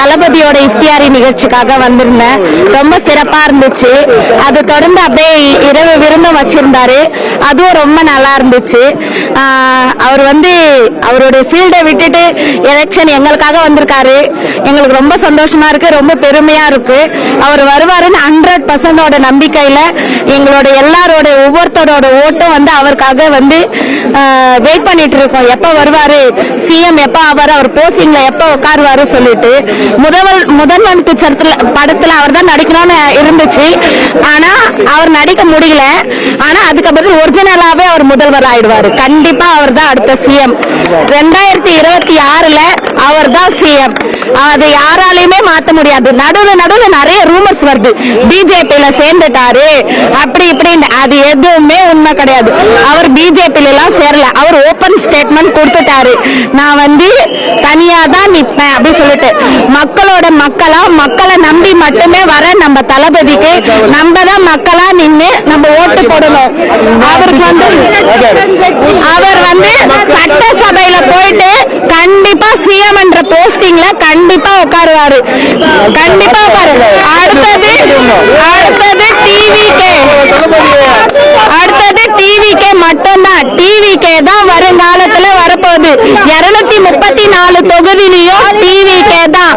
தளபதியோட இஃப்தியாரி நிகழ்ச்சிக்காக வந்திருந்தேன். ரொம்ப சிறப்பா இருந்துச்சு. அது தொடர்ந்து அப்படியே இரவு விருந்தம் வச்சிருந்தாரு. அதுவும் ரொம்ப நல்லா இருந்துச்சு. அவர் அவருடைய ஃபீல்டை விட்டுட்டு எலெக்ஷன் எங்களுக்காக வந்திருக்காரு. எங்களுக்கு ரொம்ப சந்தோஷமா இருக்கு, ரொம்ப பெருமையா இருக்கு. அவர் வருவாருன்னு 100% நம்பிக்கையில எங்களோட எல்லாரோட ஒவ்வொருத்தரோட ஓட்டும் அவருக்காக வெயிட் பண்ணிட்டு இருக்கோம். எப்ப வருவாரு சிஎம், எப்ப ஆவாரு, அவர் போஸ்டிங்ல எப்ப உட்காருவாரு சொல்லிட்டு. முதல்வன் படத்துல அவர் தான் நடிக்கணும்னு இருந்துச்சு. ஆனா அவர் நடிக்க முடியல. ஆனா அதுக்கு பதில் ஒரிஜினலாவே அவர் முதல்வர் ஆயிடுவாரு. கண்டிப்பா அவர் தான் அடுத்த சிஎம். 2026ல அவர் தான் சிஎம். அது யாராலையுமே மாத்த முடியாது. நடுவுல நிறைய ரூமர்ஸ் வருது, பிஜேபியில சேர்ந்துட்டாரு அப்படி இப்படின்னு. அது எதுவுமே உண்மை கிடையாது. அவர் பிஜேபியில எல்லாம் சேரல. அவர் ஓபன் ஸ்டேட்மெண்ட் கொடுத்துட்டாரு, நான் தனியா தான் நிற்பேன் அப்படின்னு சொல்லிட்டு. மக்களை நம்பி மட்டுமே வர நம்ம தளபதிக்கு நம்ம தான் மக்களா நின்று நம்ம ஓட்டு போடணும். அவருக்கு அவர் சட்டசபையில போயிட்டு கண்டிப்பா சிஎம் என்ற போஸ்டிங்ல கண்டிப்பா உட்காருவாரு. கண்டிப்பா உட்காரு. அடுத்தது டிவிகே மட்டும்தான். டிவிகே தான் வருங்காலத்துல வரப்போகுது. 234 தொகுதியிலையும் டிவிகே தான்.